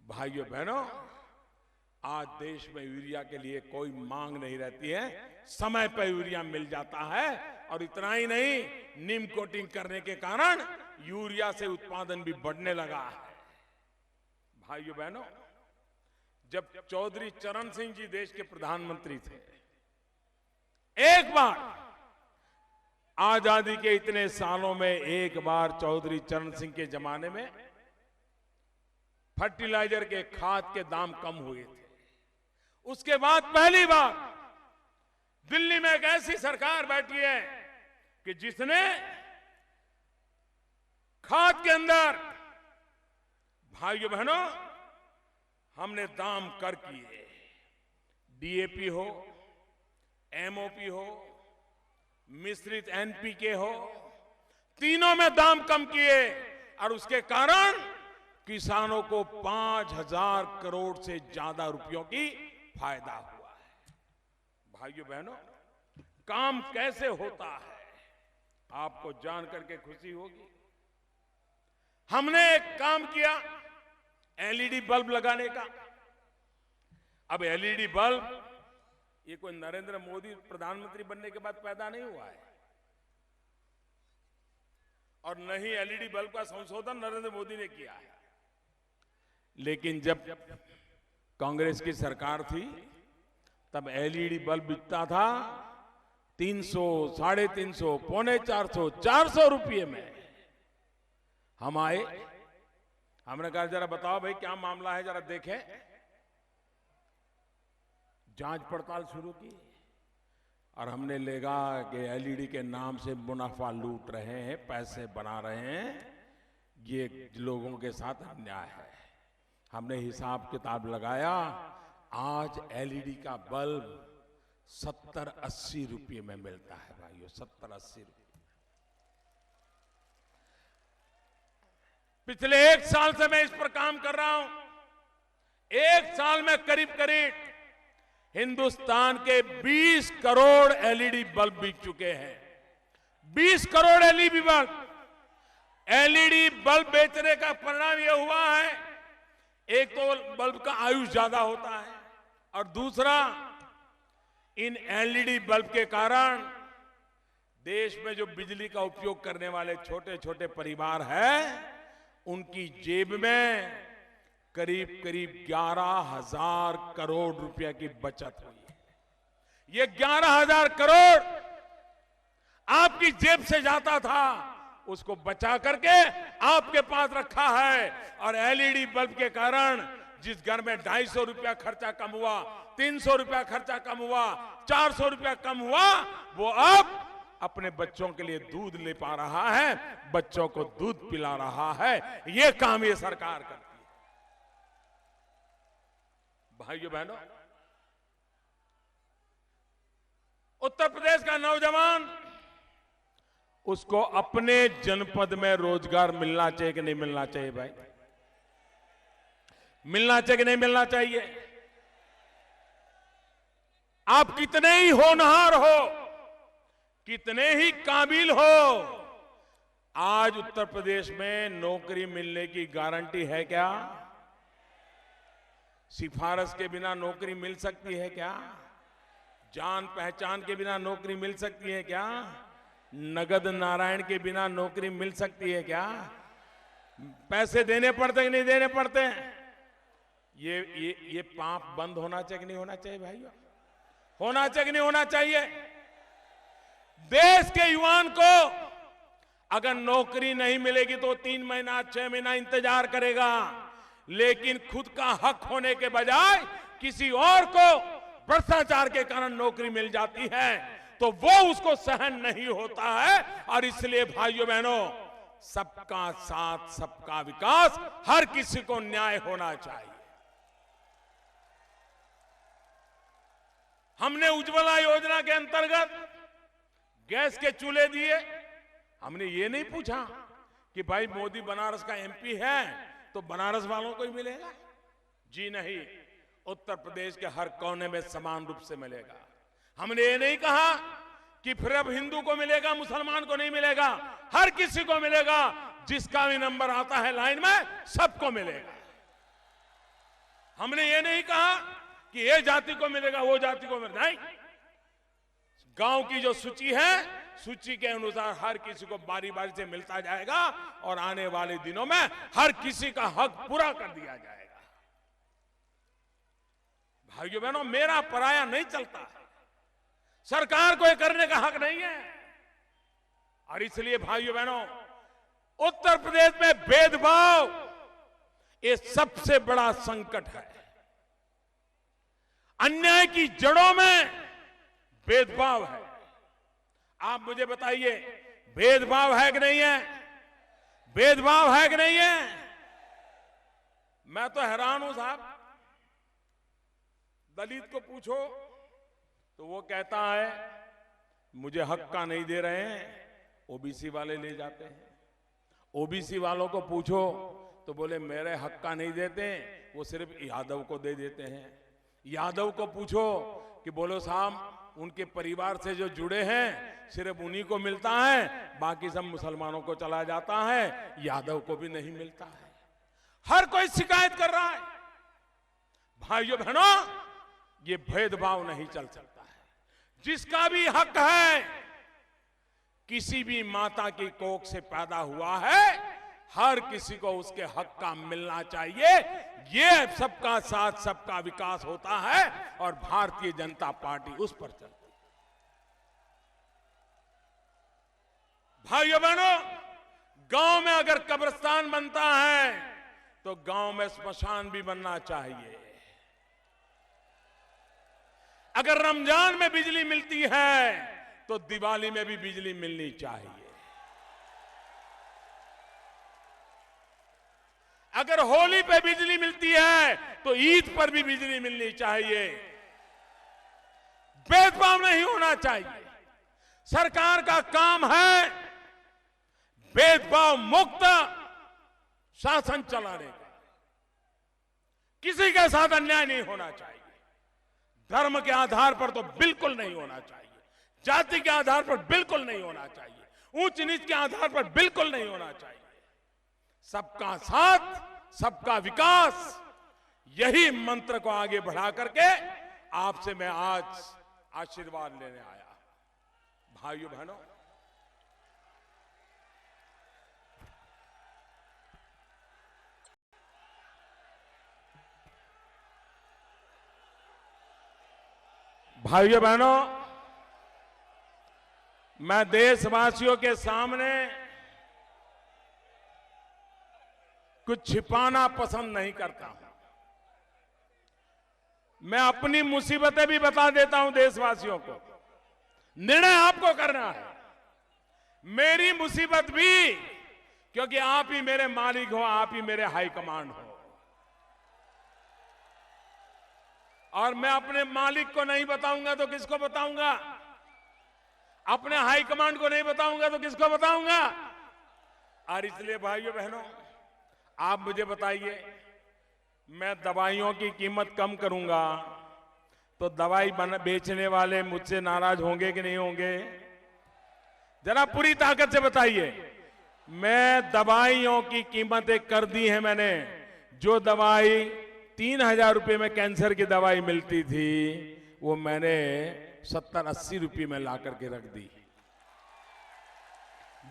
भाइयों बहनों, आज देश में यूरिया के लिए कोई मांग नहीं रहती है, समय पर यूरिया मिल जाता है। और इतना ही नहीं, नीम कोटिंग करने के कारण यूरिया से उत्पादन भी बढ़ने लगा है। भाइयों बहनों, जब चौधरी चरण सिंह जी देश के प्रधानमंत्री थे, एक बार आजादी के इतने सालों में एक बार चौधरी चरण सिंह के जमाने में फर्टिलाइजर के, खाद के दाम कम हुए थे। उसके बाद पहली बार दिल्ली में एक ऐसी सरकार बैठी है कि जिसने खाद के अंदर, भाइयों बहनों, हमने दाम कर किए। डीएपी हो, एमओपी हो, मिश्रित एनपीके हो, तीनों में दाम कम किए, और उसके कारण किसानों को 5,000 करोड़ से ज्यादा रुपयों की फायदा हुआ है। भाइयों बहनों, काम कैसे होता है आपको जान करके खुशी होगी। हमने एक काम किया एलईडी बल्ब लगाने का। अब एलईडी बल्ब ये कोई नरेंद्र मोदी प्रधानमंत्री बनने के बाद पैदा नहीं हुआ है, और न ही एलईडी बल्ब का संशोधन नरेंद्र मोदी ने किया है। लेकिन जब कांग्रेस की सरकार थी, तब एलईडी बल्ब बिकता था 300, 350, पौने 400, 400 रुपये में। हम आए, हमने कहा जरा बताओ भाई क्या मामला है, जरा देखें। जांच पड़ताल शुरू की और हमने लेगा कि एलईडी के नाम से मुनाफा लूट रहे हैं, पैसे बना रहे हैं, ये लोगों के साथ अन्याय है। हमने हिसाब किताब लगाया, आज एलईडी का बल्ब 70-80 रुपये में मिलता है भाइयों, 70-80 रुपये। पिछले 1 साल से मैं इस पर काम कर रहा हूं। 1 साल में करीब करीब हिंदुस्तान के 20 करोड़ एलईडी बल्ब बिक चुके हैं। 20 crore LED bulb. LED bulb बेचने का परिणाम यह हुआ है, एक तो बल्ब का आयुष ज्यादा होता है और दूसरा इन एलईडी बल्ब के कारण देश में जो बिजली का उपयोग करने वाले छोटे छोटे परिवार हैं, उनकी जेब में करीब करीब 11,000 करोड़ रुपए की बचत हुई है। ये 11,000 करोड़ आपकी जेब से जाता था, उसको बचा करके आपके पास रखा है। और एलईडी बल्ब के कारण जिस घर में 250 रुपया खर्चा कम हुआ, 300 रुपया खर्चा कम हुआ, 400 रुपया कम हुआ, वो अब अपने बच्चों के लिए दूध ले पा रहा है, बच्चों को दूध पिला रहा है। ये काम ये सरकार करती है। भाइयों बहनों, उत्तर प्रदेश का नौजवान, उसको अपने जनपद में रोजगार मिलना चाहिए कि नहीं मिलना चाहिए भाई? मिलना चाहिए कि नहीं मिलना चाहिए? आप कितने ही होनहार हो, कितने ही काबिल हो, आज उत्तर प्रदेश में नौकरी मिलने की गारंटी है क्या? सिफारिश के बिना नौकरी मिल सकती है क्या? जान पहचान के बिना नौकरी मिल सकती है क्या? नगद नारायण के बिना नौकरी मिल सकती है क्या? पैसे देने पड़ते कि नहीं देने पड़ते? ये पाप बंद होना चाहिए कि नहीं होना चाहिए भाइयों? होना चाहिए कि नहीं होना चाहिए? देश के युवाओं को अगर नौकरी नहीं मिलेगी तो 3 महीना 6 महीना इंतजार करेगा, लेकिन खुद का हक होने के बजाय किसी और को भ्रष्टाचार के कारण नौकरी मिल जाती है तो वो उसको सहन नहीं होता है। और इसलिए भाइयों बहनों, सबका साथ सबका विकास, हर किसी को न्याय होना चाहिए। हमने उज्ज्वला योजना के अंतर्गत गैस के चूल्हे दिए। हमने ये नहीं पूछा कि भाई मोदी बनारस का एमपी है तो बनारस वालों को ही मिलेगा। जी नहीं, उत्तर प्रदेश के हर कोने में समान रूप से मिलेगा। हमने ये नहीं कहा कि फिर अब हिंदू को मिलेगा, मुसलमान को नहीं मिलेगा, हर किसी को मिलेगा। जिसका भी नंबर आता है लाइन में, सबको मिलेगा। हमने ये नहीं कहा कि ये जाति को मिलेगा, वो जाति को मिलेगा, नहीं। गांव की जो सूची है, सूची के अनुसार हर किसी को बारी बारी से मिलता जाएगा और आने वाले दिनों में हर किसी का हक पूरा कर दिया जाएगा। भाइयों बहनों, मेरा पराया नहीं चलता है। सरकार को ये करने का हक नहीं है। और इसलिए भाइयों बहनों, उत्तर प्रदेश में भेदभाव ये सबसे बड़ा संकट है। अन्याय की जड़ों में भेदभाव है। आप मुझे बताइए, भेदभाव है कि नहीं है? भेदभाव है कि नहीं है? मैं तो हैरान हूं साहब। दलित को पूछो तो वो कहता है मुझे हक का नहीं दे रहे हैं, ओबीसी वाले ले जाते हैं। ओबीसी वालों को पूछो तो बोले मेरे हक का नहीं देते, वो सिर्फ यादव को दे देते हैं। यादव को पूछो कि बोलो साहब उनके परिवार से जो जुड़े हैं सिर्फ उन्हीं को मिलता है, बाकी सब मुसलमानों को चला जाता है, यादव को भी नहीं मिलता है। हर कोई शिकायत कर रहा है। भाइयों बहनों, ये भेदभाव नहीं चल सकता है। जिसका भी हक है, किसी भी माता की कोख से पैदा हुआ है, हर किसी को उसके हक का मिलना चाहिए। ये सबका साथ सबका विकास होता है और भारतीय जनता पार्टी उस पर चलती है। भाइयों बहनों, गांव में अगर कब्रिस्तान बनता है तो गांव में स्मशान भी बनना चाहिए। अगर रमजान में बिजली मिलती है तो दिवाली में भी बिजली मिलनी चाहिए। अगर होली पे बिजली मिलती है तो ईद पर भी बिजली मिलनी चाहिए। भेदभाव नहीं होना चाहिए। सरकार का काम है भेदभाव मुक्त शासन चलाने का। किसी के साथ अन्याय नहीं होना चाहिए। धर्म के आधार पर तो बिल्कुल नहीं होना चाहिए। जाति के आधार पर बिल्कुल नहीं होना चाहिए। ऊंच नीच के आधार पर बिल्कुल नहीं होना चाहिए। सबका साथ, सबका विकास, यही मंत्र को आगे बढ़ा करके आपसे मैं आज आशीर्वाद लेने आया। भाइयों बहनों, भाइयों बहनों, मैं देशवासियों के सामने कुछ छिपाना पसंद नहीं करता हूं। मैं अपनी मुसीबतें भी बता देता हूं देशवासियों को। निर्णय आपको करना है। मेरी मुसीबत भी, क्योंकि आप ही मेरे मालिक हो, आप ही मेरे हाईकमांड हो। और मैं अपने मालिक को नहीं बताऊंगा तो किसको बताऊंगा? अपने हाईकमांड को नहीं बताऊंगा तो किसको बताऊंगा? और इसलिए भाइयों बहनों, आप मुझे बताइए, मैं दवाइयों की कीमत कम करूंगा तो दवाई बेचने वाले मुझसे नाराज होंगे कि नहीं होंगे? जरा पूरी ताकत से बताइए। मैं दवाइयों की कीमतें कर दी है मैंने। जो दवाई 3,000 रुपए में कैंसर की दवाई मिलती थी, वो मैंने 70-80 रुपए में ला करके रख दी।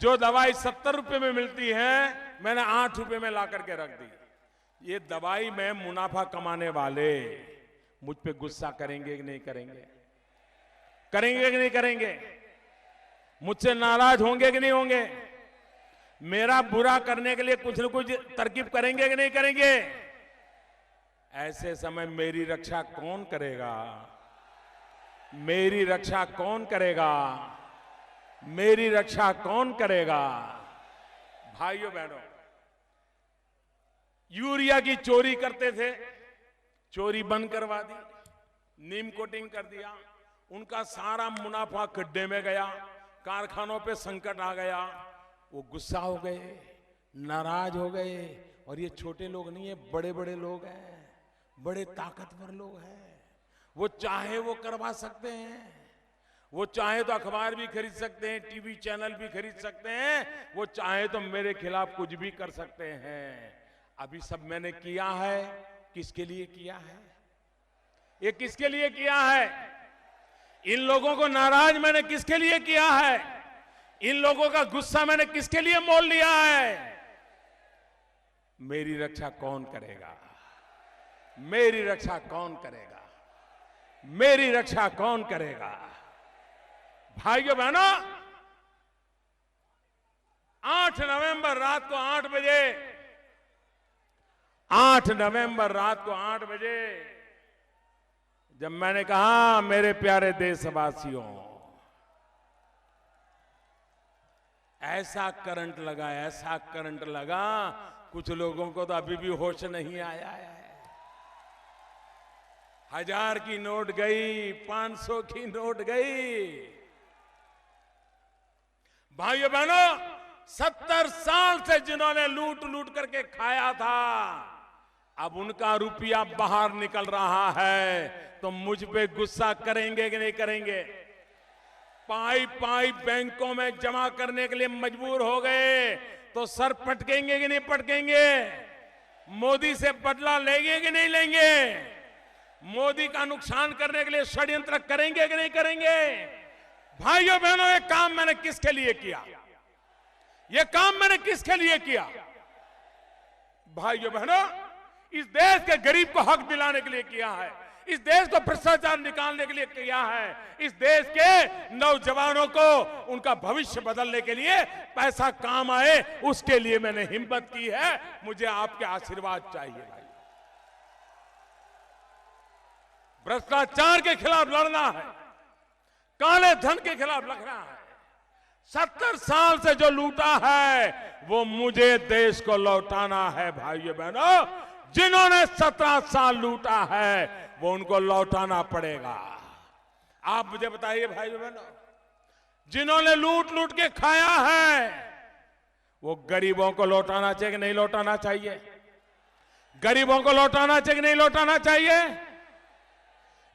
जो दवाई 70 रुपए में मिलती है, मैंने 8 रुपए में ला करके रख दी। ये दवाई में मुनाफा कमाने वाले मुझ पे गुस्सा करेंगे कि नहीं करेंगे? करेंगे कि नहीं करेंगे? मुझसे नाराज होंगे कि नहीं होंगे? मेरा बुरा करने के लिए कुछ न कुछ तरकीब करेंगे कि नहीं करेंगे? ऐसे समय मेरी रक्षा कौन करेगा? मेरी रक्षा कौन करेगा? मेरी रक्षा कौन करेगा? भाइयों बहनों, यूरिया की चोरी करते थे, चोरी बंद करवा दी, नीम कोटिंग कर दिया। उनका सारा मुनाफा खड्डे में गया, कारखानों पे संकट आ गया। वो गुस्सा हो गए, नाराज हो गए। और ये छोटे लोग नहीं है, बड़े बड़े लोग हैं, बड़े ताकतवर लोग हैं। वो चाहे वो करवा सकते हैं। वो चाहे तो अखबार भी खरीद सकते हैं, टीवी चैनल भी खरीद सकते हैं। वो चाहे तो मेरे खिलाफ कुछ भी कर सकते हैं। अभी सब मैंने किया है, किसके लिए किया है? ये किसके लिए किया है? इन लोगों को नाराज मैंने किसके लिए किया है? इन लोगों का गुस्सा मैंने किसके लिए मोल लिया है? मेरी रक्षा कौन करेगा? मेरी रक्षा कौन करेगा? मेरी रक्षा कौन करेगा? भाइयों बहनों, 8 नवंबर रात को 8 बजे 8 नवंबर रात को 8 बजे जब मैंने कहा, मेरे प्यारे देशवासियों, ऐसा करंट लगा, ऐसा करंट लगा, कुछ लोगों को तो अभी भी होश नहीं आया है। 1000 की नोट गई, 500 की नोट गई। भाइयों बहनों, 70 साल से जिन्होंने लूट लूट करके खाया था, अब उनका रुपया बाहर निकल रहा है, तो मुझ पे गुस्सा करेंगे कि नहीं करेंगे? पाई पाई बैंकों में जमा करने के लिए मजबूर हो गए, तो सर पटकेंगे कि नहीं पटकेंगे? मोदी से बदला लेंगे कि नहीं लेंगे? मोदी का नुकसान करने के लिए षड्यंत्र करेंगे कि नहीं करेंगे? भाइयों बहनों, ये काम मैंने किसके लिए किया? ये काम मैंने किसके लिए किया? भाइयों बहनों, इस देश के गरीब को हक दिलाने के लिए किया है। इस देश को भ्रष्टाचार निकालने के लिए किया है। इस देश के नौजवानों को उनका भविष्य बदलने के लिए पैसा काम आए, उसके लिए मैंने हिम्मत की है। मुझे आपके आशीर्वाद चाहिए भाई। भ्रष्टाचार के खिलाफ लड़ना है, काले धन के खिलाफ लड़ना है। 70 साल से जो लूटा है वो मुझे देश को लौटाना है भाइयों बहनों। जिन्होंने 17 साल लूटा है वो उनको लौटाना पड़ेगा। आप मुझे बताइए भाइयों बहनों, जिन्होंने लूट लूट के खाया है वो गरीबों को लौटाना चाहिए कि नहीं लौटाना चाहिए? गरीबों को लौटाना चाहिए कि नहीं लौटाना चाहिए?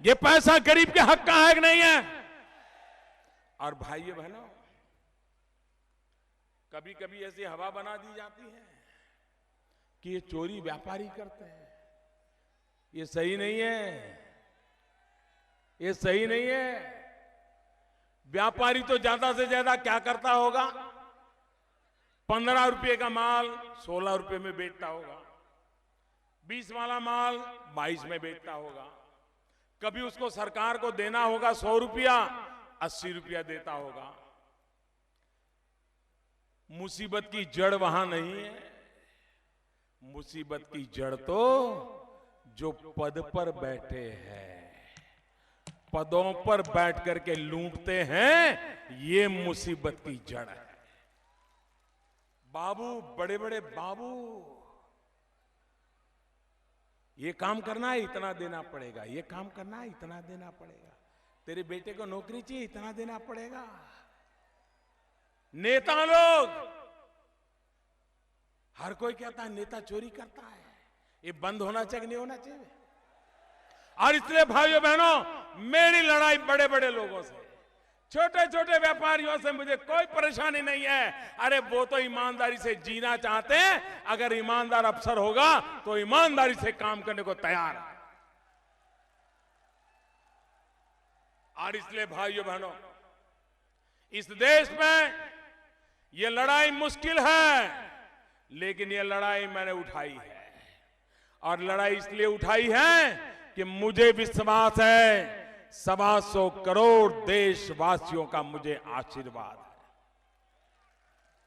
ये पैसा गरीब के हक का है कि नहीं है? और भाइयों बहनों, कभी कभी ऐसी हवा बना दी जाती है कि ये चोरी व्यापारी करते हैं। ये सही नहीं है, ये सही नहीं है। व्यापारी तो ज्यादा से ज्यादा क्या करता होगा? 15 रुपए का माल 16 रुपए में बेचता होगा, 20 वाला माल 22 में बेचता होगा। कभी उसको सरकार को देना होगा 100 रुपया, 80 रुपया देता होगा। मुसीबत की जड़ वहां नहीं है। मुसीबत की जड़ तो जो पद पर बैठे हैं, पदों पर बैठ करके लूटते हैं, ये मुसीबत की जड़ है। बाबू, बड़े बड़े बाबू, ये काम करना है इतना देना पड़ेगा, ये काम करना है इतना देना पड़ेगा, तेरे बेटे को नौकरी चाहिए इतना देना पड़ेगा। नेता लोग, हर कोई कहता है नेता चोरी करता है। ये बंद होना चाहिए नहीं होना चाहिए? और इसलिए भाइयों बहनों, मेरी लड़ाई बड़े बड़े लोगों से, छोटे छोटे व्यापारियों से मुझे कोई परेशानी नहीं है। अरे वो तो ईमानदारी से जीना चाहते हैं। अगर ईमानदार अफसर होगा तो ईमानदारी से काम करने को तैयार है। और इसलिए भाइयों बहनों, इस देश में ये लड़ाई मुश्किल है, लेकिन ये लड़ाई मैंने उठाई है। और लड़ाई इसलिए उठाई है कि मुझे विश्वास है 125 करोड़ देशवासियों का मुझे आशीर्वाद है।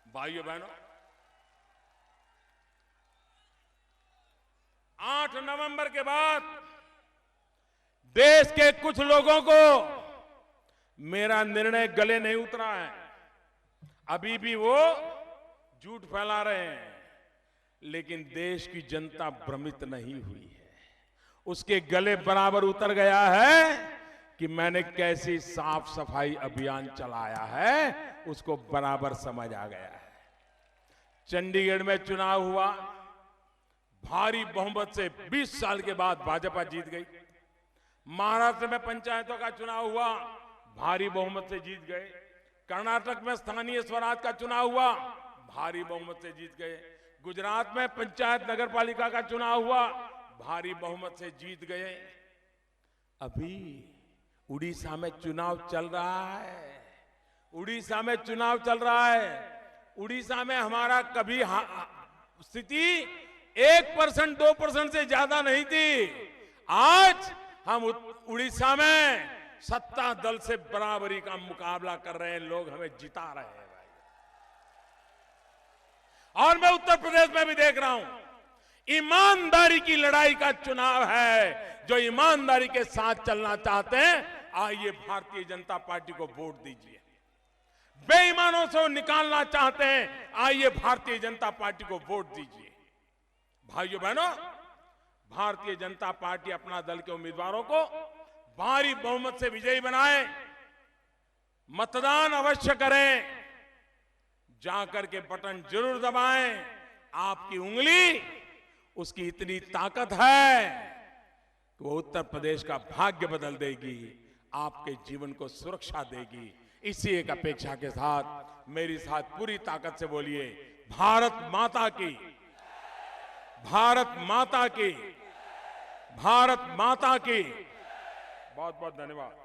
भाइयों बहनों, 8 नवंबर के बाद देश के कुछ लोगों को मेरा निर्णय गले नहीं उतरा है। अभी भी वो झूठ फैला रहे हैं, लेकिन देश की जनता भ्रमित नहीं हुई है। उसके गले बराबर उतर गया है कि मैंने कैसी साफ सफाई अभियान चलाया है, उसको बराबर समझ आ गया है। चंडीगढ़ में चुनाव हुआ, भारी बहुमत से 20 साल के बाद भाजपा जीत गई। महाराष्ट्र में पंचायतों का चुनाव हुआ, भारी बहुमत से जीत गए। कर्नाटक में स्थानीय स्वराज का चुनाव हुआ, भारी बहुमत से जीत गए। गुजरात में पंचायत नगर पालिका का चुनाव हुआ, भारी बहुमत से जीत गए। अभी उड़ीसा में चुनाव चल रहा है। उड़ीसा में चुनाव चल रहा है। उड़ीसा में हमारा कभी स्थिति 1% 2% से ज्यादा नहीं थी। आज हम उड़ीसा में सत्ता दल से बराबरी का मुकाबला कर रहे हैं। लोग हमें जिता रहे हैं भाई। और मैं उत्तर प्रदेश में भी देख रहा हूं, ईमानदारी की लड़ाई का चुनाव है। जो ईमानदारी के साथ चलना चाहते हैं, आइए भारतीय जनता पार्टी को वोट दीजिए। बेईमानों से निकालना चाहते हैं, आइए भारतीय जनता पार्टी को वोट दीजिए। भाइयों बहनों, भारतीय जनता पार्टी अपना दल के उम्मीदवारों को भारी बहुमत से विजयी बनाए। मतदान अवश्य करें, जाकर के बटन जरूर दबाएं। आपकी उंगली, उसकी इतनी ताकत है कि वो उत्तर प्रदेश का भाग्य बदल देगी, आपके जीवन को सुरक्षा देगी। इसी एक अपेक्षा के साथ मेरी साथ पूरी ताकत से बोलिए, भारत माता की, भारत माता की, भारत माता की। बहुत बहुत धन्यवाद।